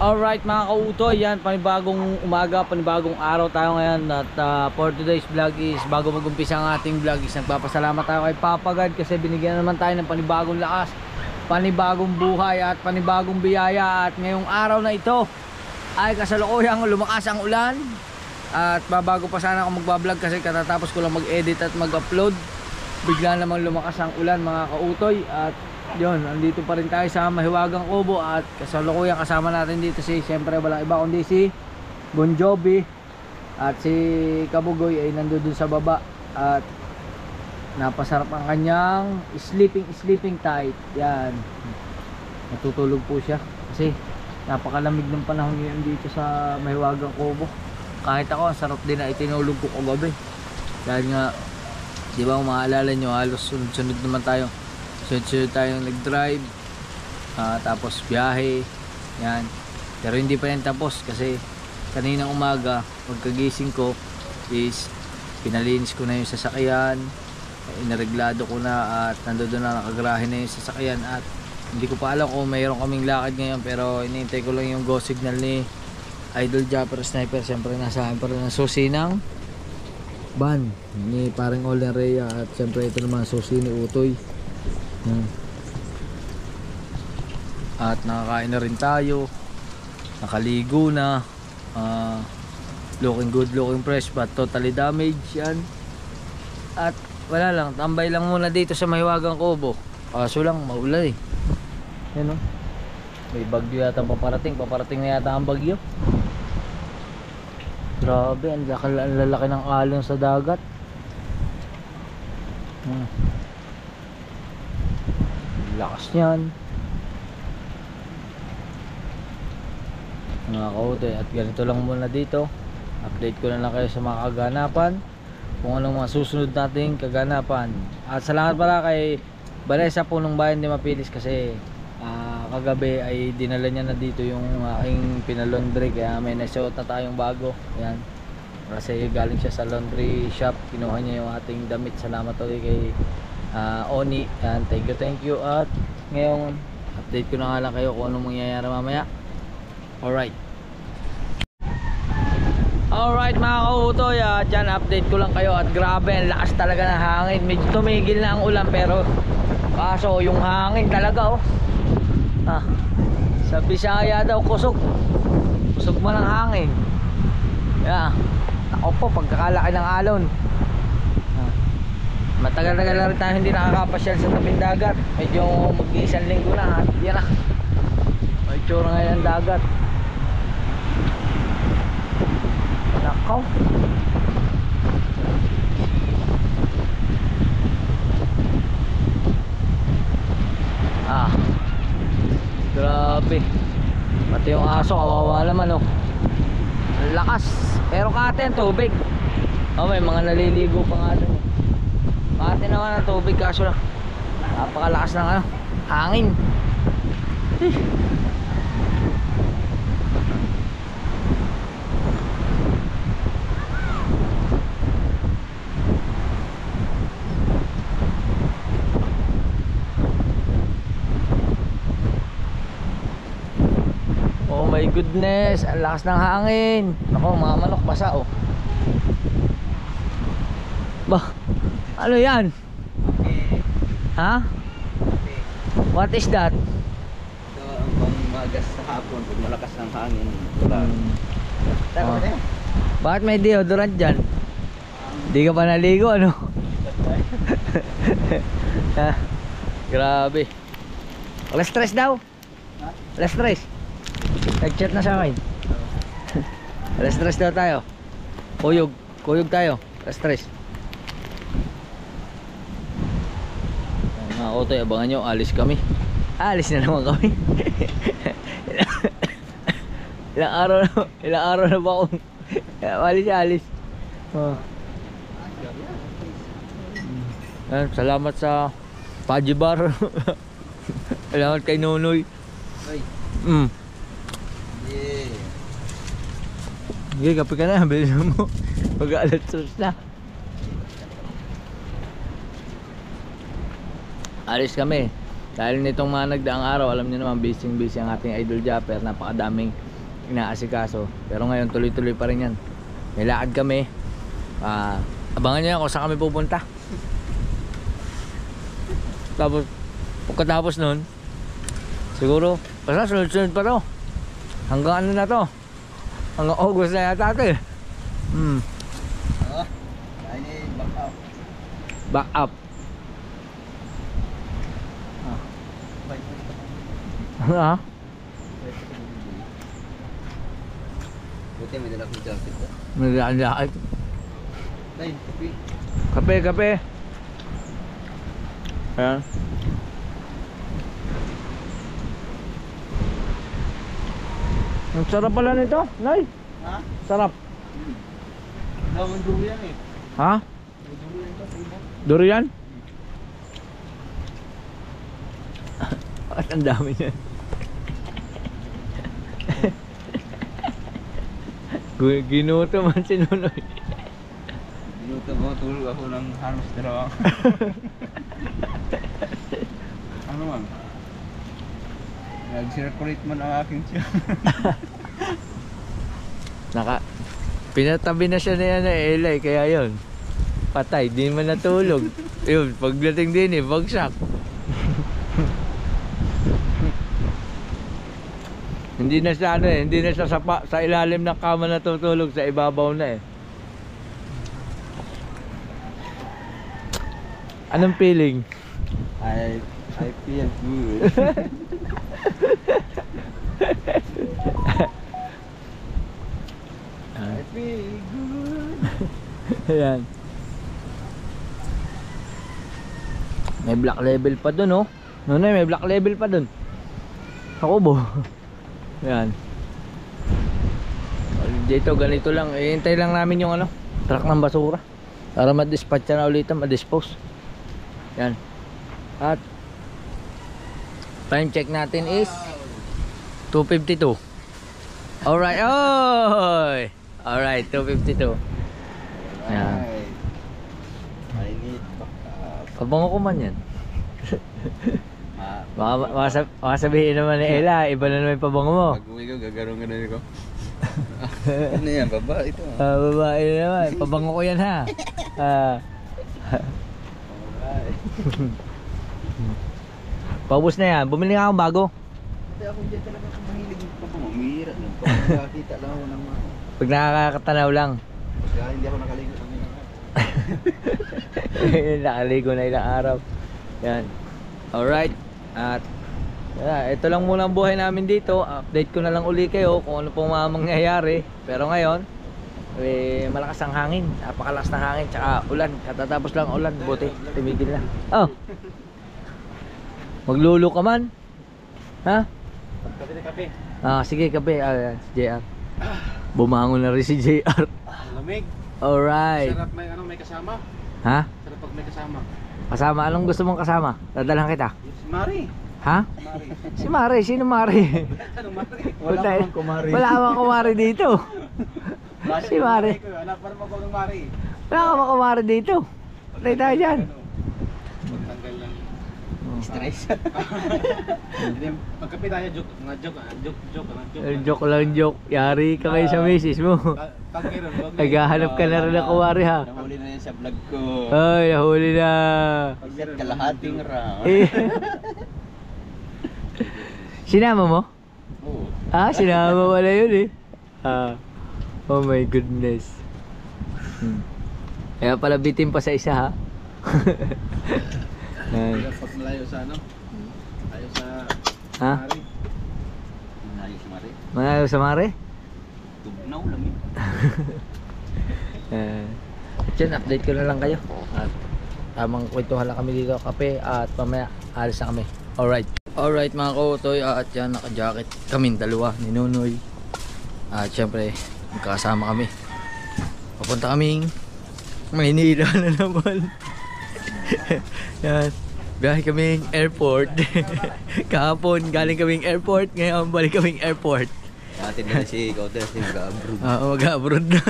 Alright mga kautoy, yan panibagong umaga, panibagong araw tayo ngayon. At for today's vlog is, bago mag-umpisa ang ating vlog is, nagpapasalamat tayo kay Papa God kasi binigyan naman tayo ng panibagong lakas, panibagong buhay at panibagong biyaya. At ngayong araw na ito ay kasalukuyang lumakas ang ulan. At bago pa sana ako magbablog kasi katatapos ko lang mag-edit at mag-upload, bigla namang lumakas ang ulan mga kautoy. At yun, andito pa rin tayo sa Mahiwagang Kubo at kasalukuyan kasama natin dito siyempre walang iba kundi si Bon Jovi at si Kabugoy ay nandoon sa baba at napasarap ang kanyang sleeping tight. Yan, natutulog po siya kasi napakalamig ng panahon ngayon dito sa Mahiwagang Kubo. Kahit ako, ang sarap din na itinulog ko kagabi dahil nga, di ba, maalala nyo, halos sunod-sunod naman tayo. Sunod-sunod tayong nag-drive, tapos biyahe, yan. Pero hindi pa yan tapos kasi kaninang umaga, pagkagising ko is pinalinis ko na yung sasakyan, inareglado ko na at nandoon na nakagrahe na yung sasakyan. At hindi ko pa alam kung mayroon kaming lakad ngayon, pero inintay ko lang yung go signal ni Idol Japper Sniper. Siyempre nasa akin pa rin ang susi ng van ni parang Olen Rhea at siyempre ito naman susi ni Utoy. At nakakain na rin tayo, nakaligo na, looking good, looking fresh but totally damaged yan. At wala lang, tambay lang muna dito sa Mahiwagang Kubo. Kaso lang maulan eh. Yan o, may bagyo yata paparating na yata ang bagyo. Grabe, ang lalaki ng alon sa dagat. Lakas niyan mga kautoy. At ganito lang muna dito, update ko na lang kayo sa mga kaganapan, kung anong mga susunod nating kaganapan. At salamat pala kay Vanessa Punong Bayan di Mapilis kasi kagabi ay dinala niya na dito yung aking pinalondry, kaya may nasuot na tayong bago. Ayan, kasi galing siya sa laundry shop, kinuha niya yung ating damit. Salamat ulit kay Oni. Yan, thank you. At ngayon update ko na nga lang kayo kung anong mangyayari mamaya. Alright mga kautoy, dyan update ko lang kayo. At grabe, ang lakas talaga ng hangin. Medyo tumigil na ang ulan pero kaso yung hangin talaga sa Bisaya daw kusog mo ng hangin. Ako po, pagkakalaki ng alon. Matagal-tagal na rin tayo hindi nakakapasyal sa tabing dagat. Medyo mag-iisang linggo na. Yan na, may tsura ngayon ang dagat. Nakaw, grabe. Pati yung aso kawawa naman ang lakas. Pero kate ang tubig. May mga naliligo pa nga doon. Kate naman ang tubig kaso lang napakalakas ng hangin. Oh my goodness, ang lakas ng hangin. Nako, mga manok basa ano yan? What is that? Ito ang pangmagas sa hapon pag malakas ng hangin. Bakit may deodorant dyan? Di ka pa naligo ano? Grabe. Less stress daw. Less stress. Nag-chat na sa akin. Less stress daw tayo. Kuyog tayo. Less stress. Mga kautoy, abangan nyo, alis kami. Alis na naman kami. Ilang araw na ba akong alis. Salamat sa Paji Bar. Salamat kay Nonoy. Sige, kape ka na, bilisan mo. Pag-alat sus na. Alis kami. Dahil nitong mga nagdaang araw, alam niyo naman, busy ang ating Idol Japper. Napakadaming inaasikaso. Pero ngayon tuloy-tuloy pa rin yan. May lakad kami. Abangan nyo yan kung saan kami pupunta. Tapos pagkatapos nun, siguro basta sunod-sunod pa to. Hanggang ano na to, hanggang August na yata ito eh. Ay, back up. Back up. Ah. Buti may dala kong jacket ko. Nagdaan-daan. Tay, kape. Kape, kape. Ayan. Ang sarap pala nito, Nay. Ha? Sarap. Damang durian eh. Ha? May durian to, primo. Durian? Bakit ang dami niyan? Ginuto man si Nunoy. Binuto mo, tulog ako ng halos dalawang. Ano man? Nag-circulate man ang aking siya. Pinatabi na siya na yan na Elay, kaya yun. Patay, di man natulog. Yun, pagdating din bagsak. Hindi na siya hindi na siya sa ilalim ng kama natutulog, sa ibabaw na eh. Anong feeling? I feel good. I feel good. Ayan. May black level pa dun oh. Nunay, may black level pa dun. Ako bo. Ayan. Dito ganito lang. Ihintay lang namin yung truck ng basura para ma-dispatch na ulit, ma-dispose. Yan. At time check natin is 2:52. Alright. Oy! Alright, 2:52. Yan. I need backup. Kabango ko man yan. Baka sabihin naman ni Ella, iba na naman yung pabango mo. Pag uwi ko, gagarong-ganon ko. Ano yan, baba ito. Babae na naman, pabango ko yan ha. Alright. Paubos na yan, bumili nga akong bago. Kasi ako dyan talaga kung mahilig pa po. Umihira lang. Pag nakakita lang ako ng mga... Pag nakakatanaw lang. Kaya hindi ako nakaligo kami. Nakaligo na ilang araw. Yan. Alright. At ito lang muna ang buhay namin dito. Update ko na lang uli kayo kung ano pong mga mangyayari. Pero ngayon malakas ang hangin. Napakalakas ng hangin. Tsaka ulan. Katatapos lang ulan. Buti tumigil na. Oh, maglulo ka man. Ha? Kape na kape. Sige kape. Si JR. Bumangon na rin si JR. Lamig. Alright. Sarap may kasama. Ha? Sarap pag may kasama. Kasama? Anong gusto mong kasama? Dadalhan kita. Si Mari. Ha? Mari. Si Mari. Sino Mari? Anong Mari? Wala akong kumari. Wala akong kumari dito. Si Mari. Hanapan mo ko ng Mari. Wala akong kumari dito. Patay tayo dyan. Pagtanggal ng stress. Pagkape tayo, joke. Joke lang joke. Yari ka kayo sa misis mo. Naghahanap ka na rin ng kumari ha. Nahuli na yan sa vlog ko. Ay, nahuli na. Pagkat kalahating round. Sinama mo? Oo. Sinama wala yun eh. Oh my goodness. Kaya pala bitin pa sa isa ha. Pag malayo sa malayo sa Mari. Malayo sa Mari. Malayo sa Mari? Tugnaw lamig. At yun, update ko na lang kayo. At tamang kwentuhan lang kami dito, kape, at mamaya alis na kami. Alright mga kautoy, at yan, naka-jacket kaming dalawa ni Nunoy. At syempre, magkasama kami. Papunta kaming Maynila na naman. Yan, biyahe kaming airport. Kahapon galing kaming airport, ngayon balik kaming airport. Natin na si Kauter, si mag-abroad. Mag-abroad na.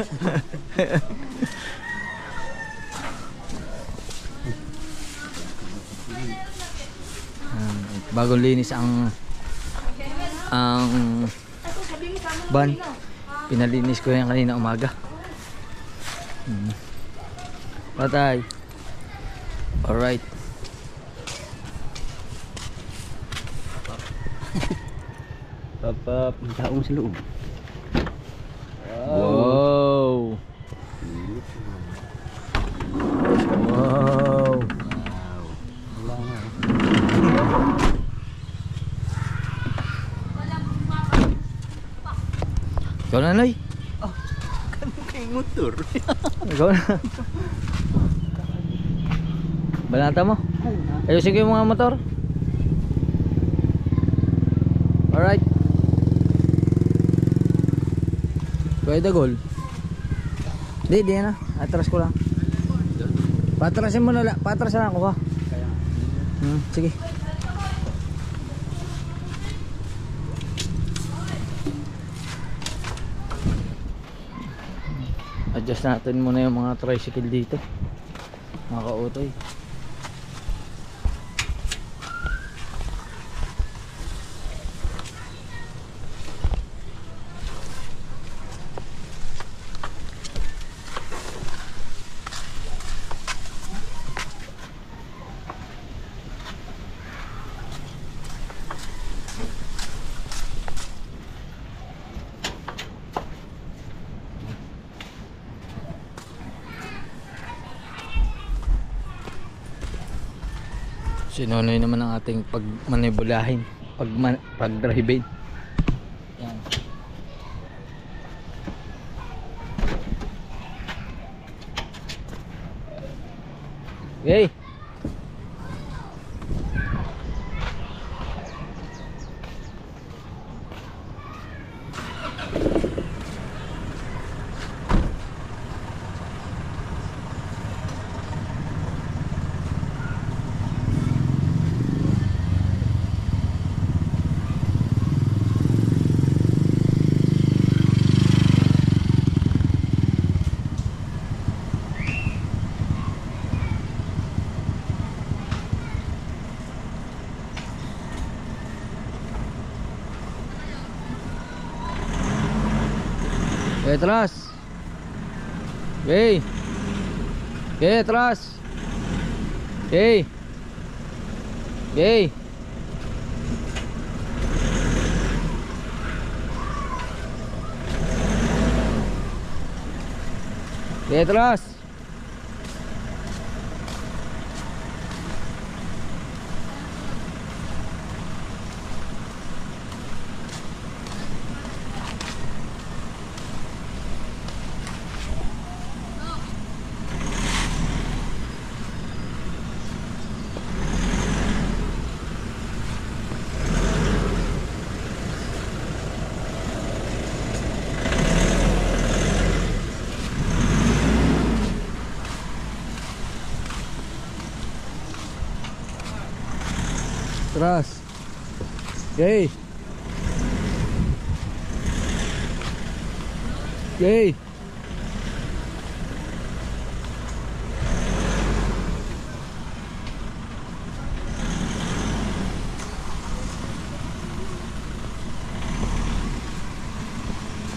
Bagong linis ang Ban, pinalinis ko yan kanina umaga. Patay. Alright. Papap, ang taong sa loob. Wow. Wow. Wala nga. Ikaw na, Noy. Kay motor. Ikaw na. Balata mo. Ayusin ko yung mga motor. Alright. Kuya Dagol. Di na. Atras ko lang. Patrasin mo na lang. Patrasin lang ako ha. Sige. Adjust natin muna yung mga tricycle dito. Mga kautoy. Sinunoy naman ang ating pagmanibulahin, pag-drive-in. Yan. Okay. Okay, atras. Okay. Okay, atras. Okay. Okay. Okay, atras. Atras. Okay. Okay.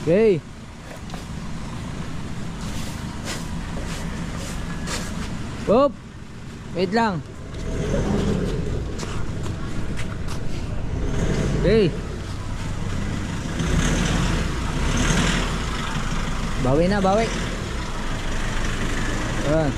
Okay. Oop. Wait lang. Okay. Bawi na, bawi. Ayan.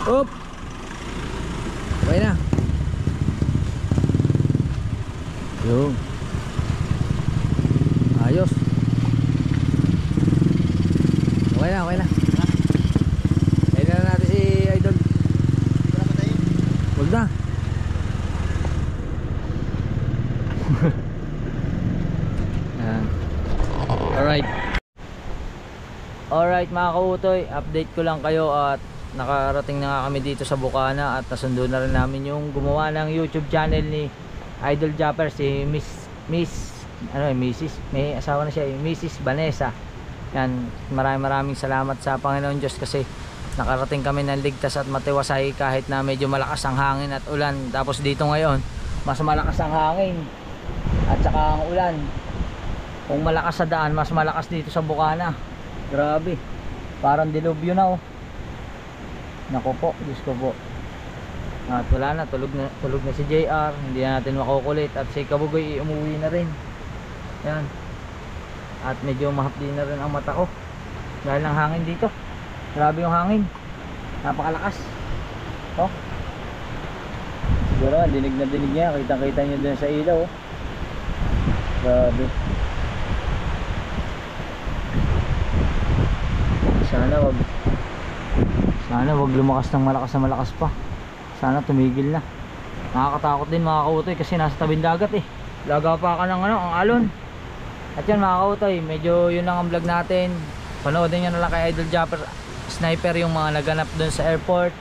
Oop. Okay na. Yung ayos. Okay na, okay na. Kaya na natin si Idol. Huwag na. Ayan. Alright. Alright mga kautoy, update ko lang kayo at nakarating na nga kami dito sa Bukana at nasundo na rin namin yung gumawa ng YouTube channel ni Idol Japper, si Mrs. may asawa na siya, Mrs. Vanessa. Yan, maraming salamat sa Panginoon Diyos kasi nakarating kami ng ligtas at matiwasay kahit na medyo malakas ang hangin at ulan. Tapos dito ngayon mas malakas ang hangin at saka ang ulan. Kung malakas sa daan, mas malakas dito sa Bukana. Grabe, parang dilubyo na oh. Nako po, Diyos ko po. At wala na, tulog na si JR. Hindi na natin makukulit. At si Kabugoy umuwi na rin. Yan. At medyo mahapdi na rin ang mata ko dahil ng hangin dito. Grabe yung hangin, napakalakas. Oh, siguro dinig na dinig niya. Kitang-kita nyo dun sa ilaw oh. Grabe. Sana wag lumakas ng malakas pa. Sana tumigil na. Nakakatakot din mga kautoy kasi nasa tabing dagat eh. Laga pa ka ng ang alon. At yan mga kautoy, medyo yun lang ang vlog natin. Panoodin nyo na lang kay Idol Japper Sniper yung mga naganap dun sa airport,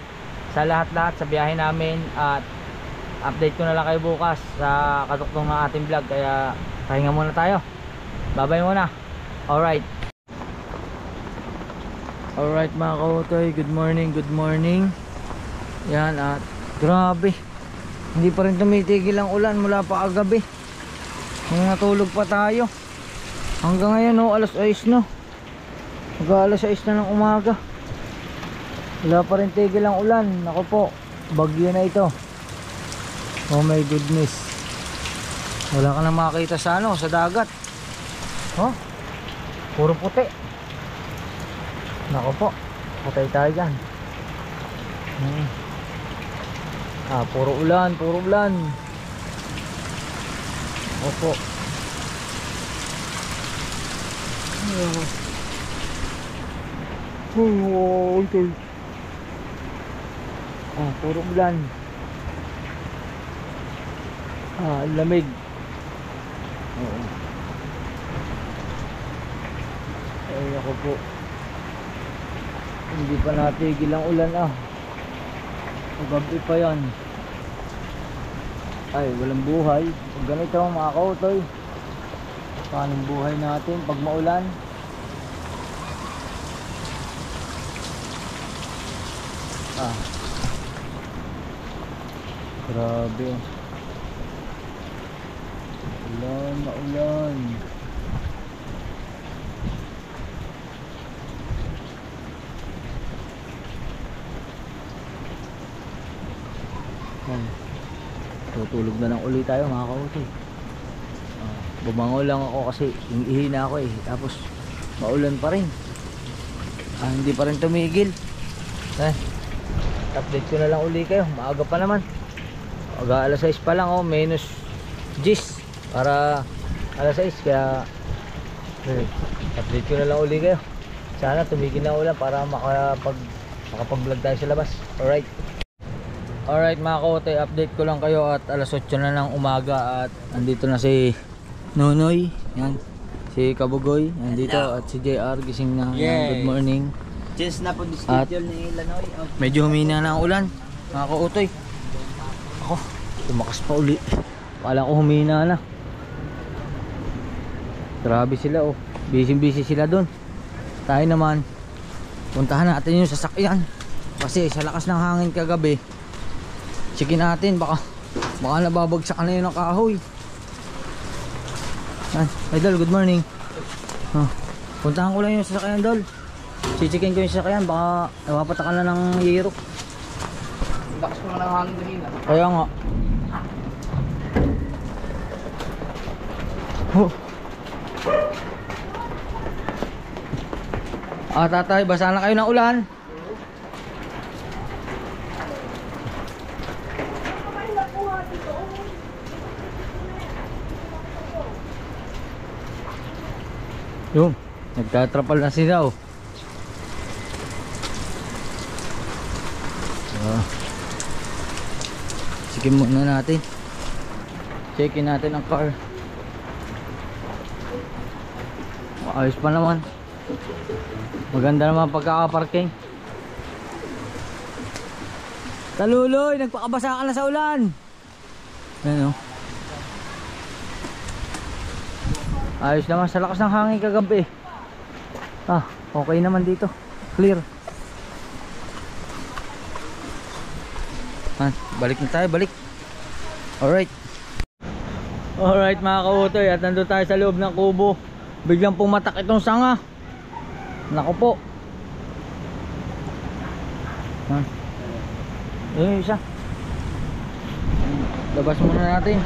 sa lahat-lahat sa biyahe namin. At update ko na lang kayo bukas sa katuktong ng ating vlog. Kaya pahinga muna tayo. Bye bye muna. Alright mga kautoy, good morning. Yan, at grabe, hindi pa rin tumitigil ang ulan mula pa kagabi. Natulog pa tayo hanggang ngayon oh, alas 6 no. Alas 6 na ng umaga, wala pa rin tigil ang ulan. Ako po, bagyo na ito. Oh my goodness, wala ka na makita sa sa dagat. Oh, puro puti. Nako po, patay tayo dyan. Puro ulan. Opo. Okay. Puro ulan. Lamig. Oo. Ay, ako po. Hindi pa natigil ang ulan Gabi pa yan. Ay, walang buhay. Pag ganito mga kautoy, paano ang buhay natin pag maulan? Grabe. Maulan. Tutulog na lang ulit tayo mga kautoy. Bumango lang ako kasi ihina ako tapos maulan pa rin. Hindi pa rin tumigil. Update ko na lang ulit kayo. Maaga pa naman. Alas 6 pa lang minus 10 para alas 6. Kaya update ko na lang ulit kayo. Sana tumigil na ulan para makapag-vlog tayo sa labas. Alright mga kautoy, update ko lang kayo at alas 8 na ng umaga at andito na si Nonoy, yan, si Kabugoy, andito. At si JR gising na. Good morning. Cheers na po di schedule ni Lanoy. Medyo humina na ang ulan mga kautoy. Ako, tumakas pa uli. Akala ko humina na. Grabe sila busy sila dun. Tayo naman, puntahan natin yung sasakyan kasi sa lakas ng hangin kagabi. Checkin natin, baka nababagsak na yun ang kahoy. Idol, good morning. Puntahan ko lang yung sasakyan, Dol. Checkin ko yung sasakyan, baka napapatakan na ng yero. Lakas mo ng hangin kanina. Kaya nga. Tatay, basa na kayo ng ulan. Yung, nagtatrapal na sila Checkin muna natin. Checkin natin ang car. Ayos pa naman. Maganda naman pagkakaparking. Taluloy, nagpakabasa ka na sa ulan. Ayan o. Ayos naman sa lakas ng hangin kagabi. Ah, okay naman dito. Clear. Balik na tayo, balik. Alright. Alright mga kautoy, at nandun tayo sa loob ng kubo. Biglang pumatak itong sanga. Naku po. Ayun isa. Labas muna natin.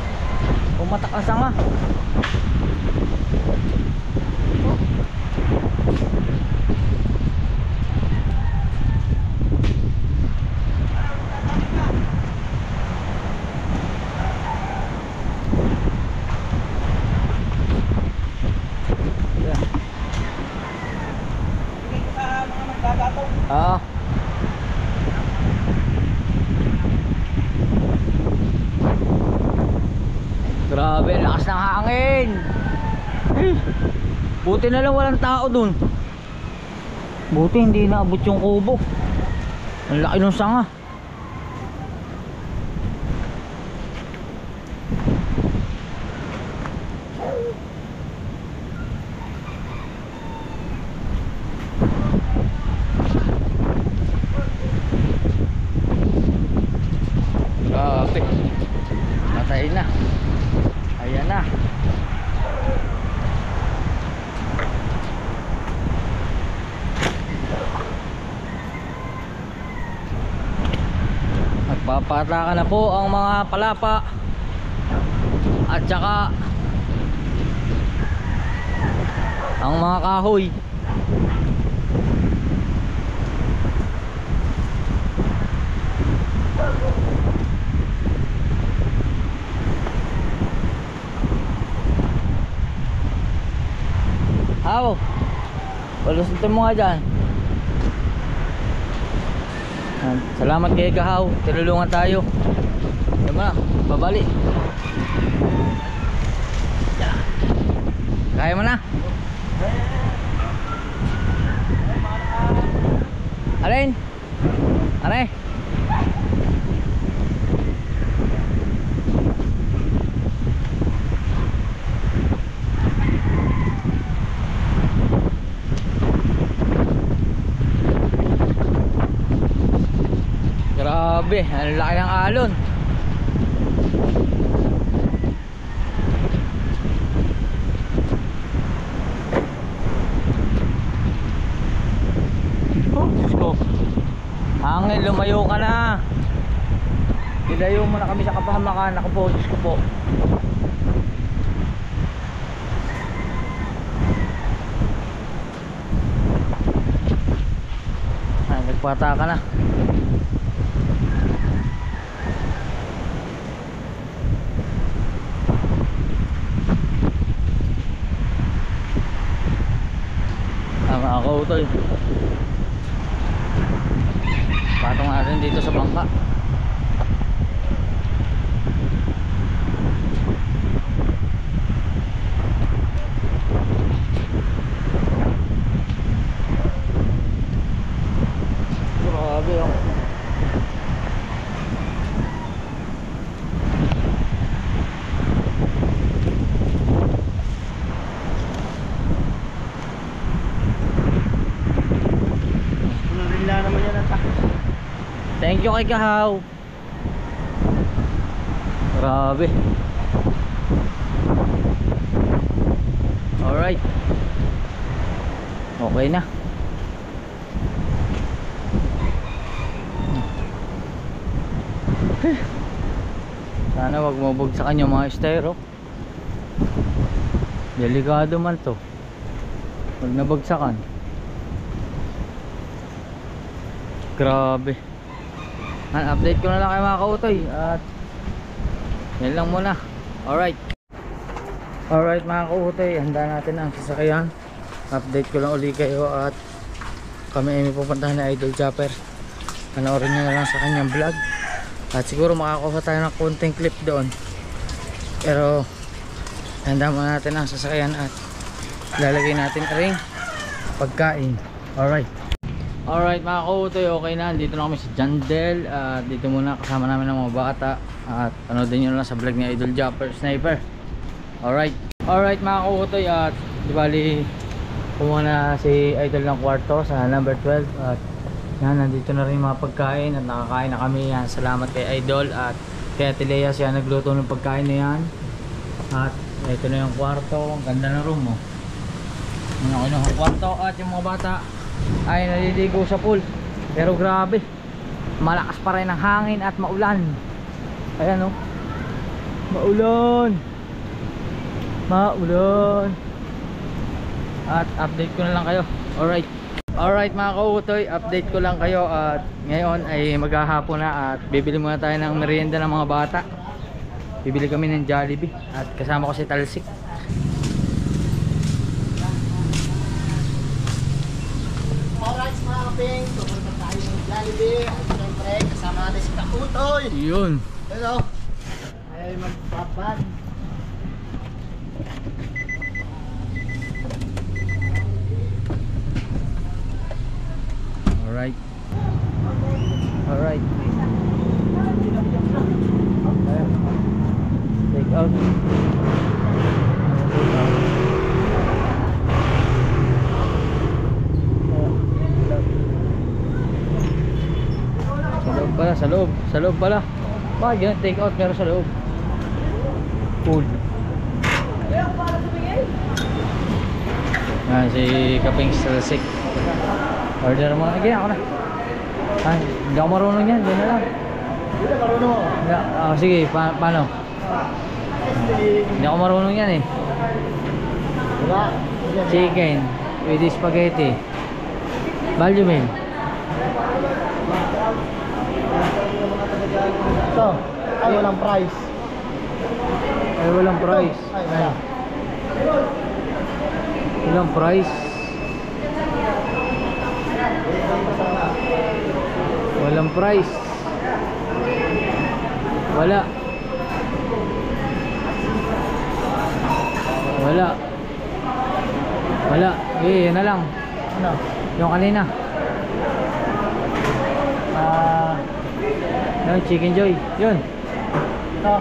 Pumatak ang sanga. Ah. Grabe, lakas ng hangin. Buti na lang walang tao dun. Buti hindi naabot yung kubo. Ang laki ng sanga. Grabe. Patay na. Ayan na. Magpapataka na po ang mga palapa at saka ang mga kahoy. Aw, palusutin mo nga dyan. Salamat kay Kahaw, tinulungan tayo. Yan mo na, babali. Kaya mo na. Alin? Are? Grabe, ang laki ng alon. Oh, Diyos ko. Hangin, lumayo ka na. Ilayo mo na kami sa kapahamakan. Ako po, Diyos ko po. Ay, nagpata ka na. Ako utol. Patong natin dito sa bangka. Grabe oh. Thank you kay Kahaw. Grabe. Alright. Okay na. Sana wag mabugsakan yung mga estero. Delikado man to. Wag nabagsakan. Grabe. Update ko na lang kayo mga kautoy. At yan lang muna. Alright. Alright mga kautoy, handa natin ang sasakyan. Update ko lang uli kayo. At kami ay may pupuntahan na Idol Chopper. Panoorin nyo na lang sa kanyang vlog. At siguro makakuha tayo ng konting clip doon. Pero handa muna natin ang sasakyan. At lalagay natin ring pagkain. Alright. Alright mga kautoy, okay na. Dito na kami sa Jandel. At dito muna kasama namin ng mga bata. At panoodin nyo na lang sa vlog ni Idol Japper Sniper. Alright mga kautoy. At di bali kumuha na si Idol ng kwarto sa number 12. At yan, nandito na rin yung mga pagkain. At nakakain na kami. Yan, salamat kay Idol. At kay Ate Lea siya nagluto ng pagkain na yan. At ito na yung kwarto. Ang ganda ng room, oh. Yan yung kwarto. At yung mga bata ay naliligo sa pool, pero grabe malakas pa rin ang hangin at maulan. Ayan, oh, maulan at update ko na lang kayo. Alright mga kautoy, update ko lang kayo. At ngayon ay maghahapon na at bibili muna tayo ng merienda ng mga bata. Bibili kami ng Jollibee at kasama ko si Talsik. Alright mga kaping, pupunta tayo ng Jollibee. At siyempre, kasama natin si Kakutoy. Yun. Hello. Ay magpapan. Alright. Take out. Sa loob pala. Bakit ganun? Take out pero sa loob. Cool. Yan si Kaping Strasik. Order mo. Sige, ako na. Ay, hindi ako marunong yan. Doon na lang. Hindi na marunong. Sige, paano? Hindi ako marunong yan eh. Wala. Chicken with spaghetti. Value meal. Ito. Ay, walang price. Ay, walang price. Ay, wala. Walang price. Walang price. Wala. Yan na lang. Ano? Yung kanina. Yung Chicken Joy. Yun. Ito.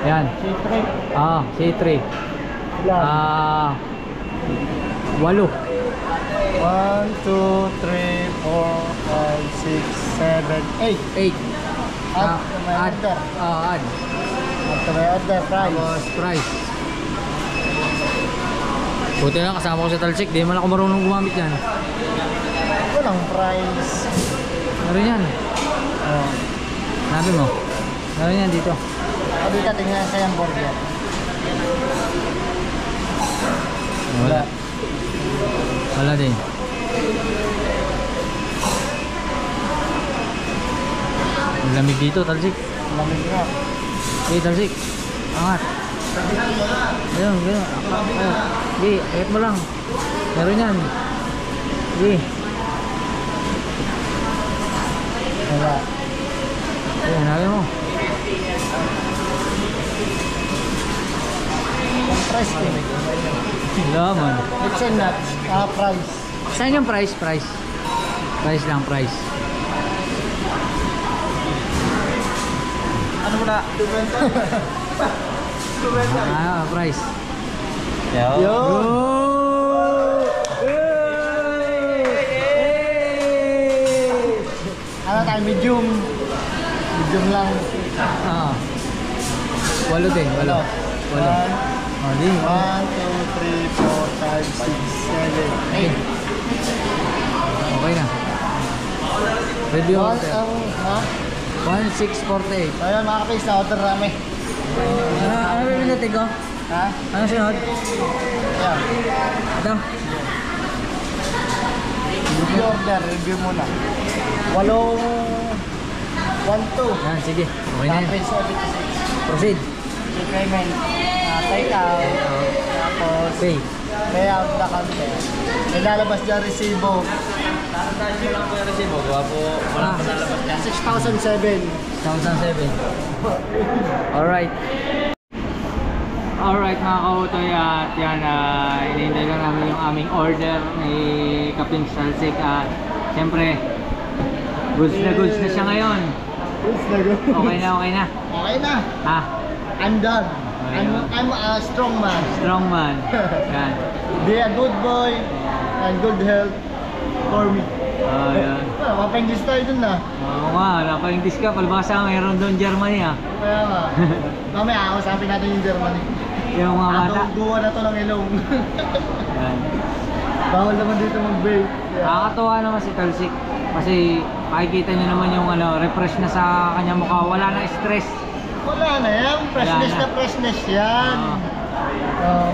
Yan. C3. C3. Ilan? 8. 1, 2, 3, 4, 5, 6, 7, 8. Add. Add. Ito may order. Price. Tapos price. Buti lang kasama ko sa Talsik. Di man ako marunong gumamit yan. Walang price. Meron yan. Sabi mo. Meron yan dito. Dito tingnan sa yung burger. Wala din. Ang lamig dito, Talsik. Lamig nga. Okay, Talsik. Angat. Ayun, gano'n. Sige, ayat mo lang. Meron yan. Sige. Wala. Ayun, hanapin mo. Ang price din. Wala man. Mix and match. Price. Saan yung price? Price lang, price. Ano mo na? 220. Price. Yo! Ano tayo? Medium. Medium lang. 8 din, 8. 8. Di. 1, 2, 3, 4, 5, 6, 7, 8. Okay na. Review order. 1648. So yun mga kapis, na-order namin. Ano pipindutin ko? Ha? Ano sunod? Yan. Ito? Review order, review muna. 8, 1, 2. Yan, sige. Okay na yan. Tapos 76. Proceed. Payment. Take out. Tapos Pay. pay out na kami. May lalabas dyan resibo. Tayo lang po yung resibo. Gawa po, wala po nalabas niya. 6,007. 2007. Alright. Alright mga kautoy, at yan, inihintay lang namin yung aming order ni Kaping Salsik. At siyempre, goods na siya ngayon. Goods na goods. Okay na. Okay na. Ha? I'm done. I'm a strong man. Strong man. Yan. Be a good boy and good health for me. Yan. Mapengis tayo dun na. Oo nga, napa-English ka. Palbasa, mayroon doon Germany ha. Kaya nga. Mamaya, usapin natin yung Germany. Yung mga bata. Gawa na to ng ilong. Yan. Bawal naman dito mag-vape. Nakakatuwa naman si Talsik. Kasi makikita niyo naman yung refresh na sa kanya mukha. Wala na stress. Wala na yan. Freshness Wala na. na freshness yan.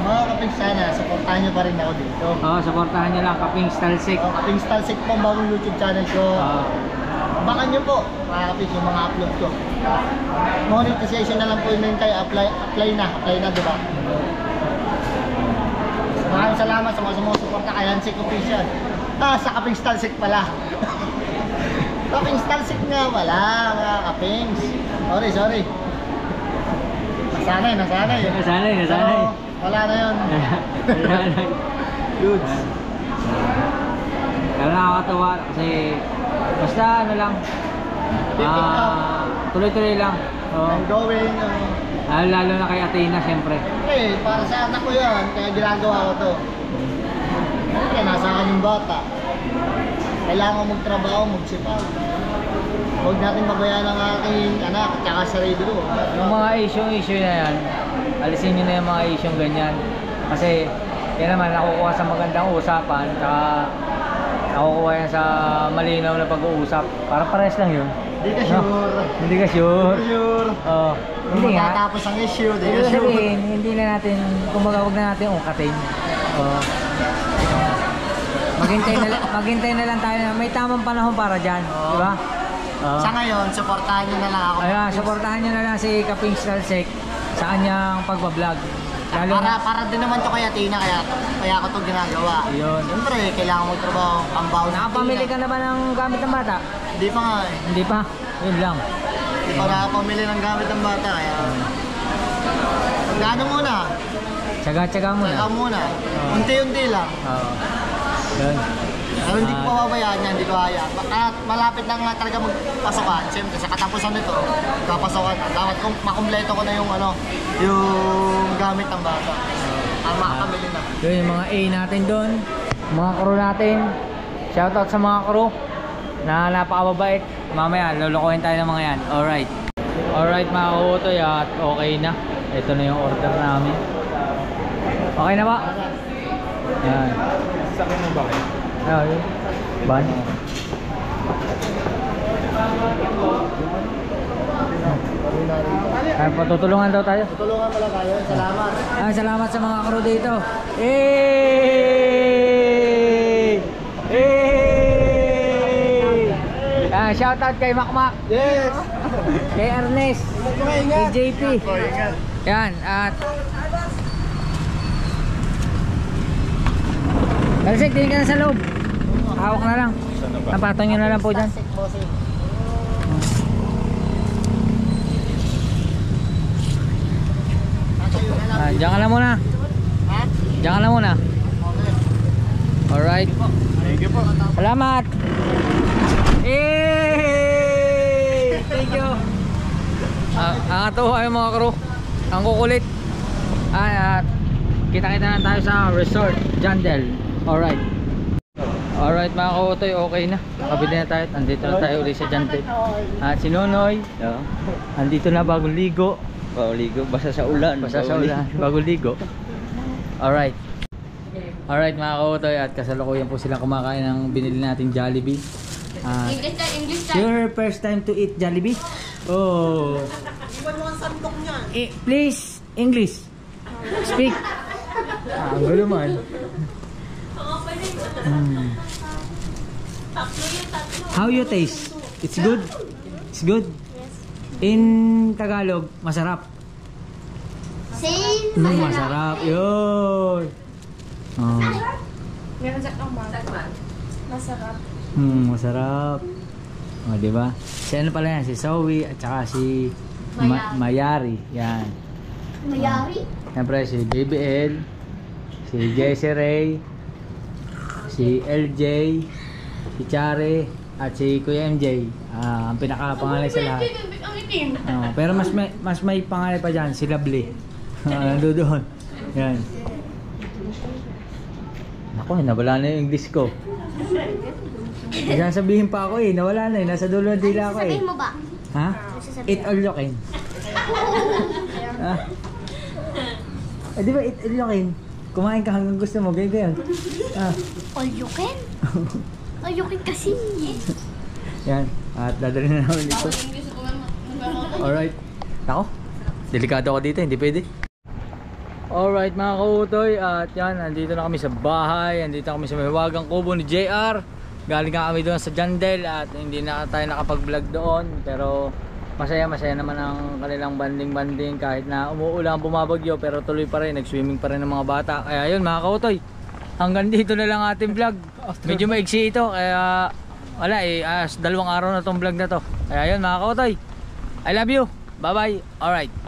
Mga kaping sana, supportahan nyo pa rin ako dito. Supportahan niyo lang Kaping Talsik. Kaping Stalsik po ang bagong YouTube channel ko. Baka nyo po, mga kaping, yung mga upload ko. Monetization na lang po yun kayo. Apply na, diba? Maraming salamat sa mga sumusuporta kay Hansik Official. Sa Kaping Stalsik pala. Kaping Stalsik nga wala, mga kapings. Sorry. Nasanay. Nasanay. So, wala na yun. Goods. Pero nakakatawa kasi basta ano lang. Tuloy-tuloy lang. I'm going. Lalo na kay Athena siyempre. Para sa anak ko yan, kaya ginagawa ko to. Kaya nasa akin yung bata. Kailangan magtrabaho, magsipag. Huwag natin mabayaan ang aking anak at saka sarili ko. Yung mga issue na yan, alisin nyo na yung mga issue ganyan. Kasi yan naman, nakukuha sa magandang usapan, saka nakukuha yan sa malinaw na pag-uusap. Para pares lang yun. Hindi ka sure. Hindi ka sure. Hindi nga. Matapos ang issue, hindi ka sure. Hindi na natin, kumbaga huwag na natin ungkatin. Maghintay na lang tayo na may tamang panahon para dyan. Diba? Sa ngayon, supportahan nyo na lang ako. Ayan, supportahan nyo na lang si Kaping Stalsik sa kanyang pagbablog. Para din naman to kay Athena, kaya ako to ginagawa. Yun. Siyempre, kailangan mo trabaho, pambaon. Nakapamili ka na ba ng gamit ng bata? Hindi pa nga eh. Hindi pa? Yun lang. Hindi pa nakapamili ng gamit ng bata, kaya... Gano muna? Tsaga-tsaga muna. Tsaga muna. Unti-unti lang. Yun. Pero hindi ko pababayaan yan, hindi ko kaya. At malapit lang nga talaga magpasokan. Siyempre, sa katapusan nito, kapasokan na. Dapat makumpleto ko na yung yung gamit ng bata. Makakabili na. Yun, yung mga A natin doon. Mga crew natin. Shoutout sa mga crew na napakababait. Mamaya, lulukuhin tayo ng mga yan. Alright mga kautoy, at okay na. Ito na yung order namin. Okay na ba? Yan. Sakin mo ba kayo? Yun. Ban. Patutulungan daw tayo. Tutulungan pala tayo. Salamat. Salamat sa mga crew dito. Hey! Shoutout kay Makmak. Yes! Kay Ernest. Kay JP. Yan, at Talsik, tingin ka na sa loob. Hawak na lang. Napatong nyo na lang po dyan. Diyan ka lang muna. Diyan ka lang muna. Alright. Thank you po. Salamat. Thank you. Nakakatuwa yung mga crew. Ang kukulit. At kita-kita na tayo sa resort Jandel. Alright mga kautoy, okay na. Nakabili na tayo. Andito na tayo ulit sa Jandel. At si Nonoy andito na, bagong ligo. Basta sa ulan. Bagong ligo. Alright mga kautoy, at kasalukuyan po silang kumakain ng binili nating Jollibee. English time. Your first time to eat Jollibee? Oh. Iwan mo ang sandok niyan. Please, English. Speak. Ang gulo man. How you taste? It's good? It's good? In Tagalog, masarap. Same. Masarap. Yun. Meron sa kang masarap. Masarap. O, diba? Si ano pala yan? Si Zoe at saka si Mayari. Yan. Mayari. Siyempre si BBL, si Jessie Ray, si LJ, si Chare, at si Kuya MJ. Ang pinakapangalan sa lahat. Ang itim. Pero mas may pangalan pa dyan, si Lovely. Nandoon. Yan. Ako, nawala na yung English ko. Sasabihin pa ako nawala na nasa dulo ng dila ko Sabihin mo ba? Ha? Eat all you can. Ha? Di ba eat all you can? Kumain ka hanggang gusto mo, ganyan. All you can? All you can kasi. Yan. At dadalhin na namin dito. Alright. Ako, delikado ako dito, hindi pwede. Alright mga kautoy, at yan, nandito na kami sa bahay. Nandito kami sa mahiwagang kubo ni JR. Galing nga kami doon sa Jandel at hindi na tayo nakapag-vlog doon. Pero masaya naman ang kanilang banding kahit na umuulan, bumabagyo, pero tuloy pa rin, nag-swimming pa rin ng mga bata. Kaya yun mga kautoy, hanggang dito na lang ating vlog. Medyo maigsi ito, kaya wala 2 araw na tong vlog na to. Kaya yun mga kautoy, I love you, bye bye, alright.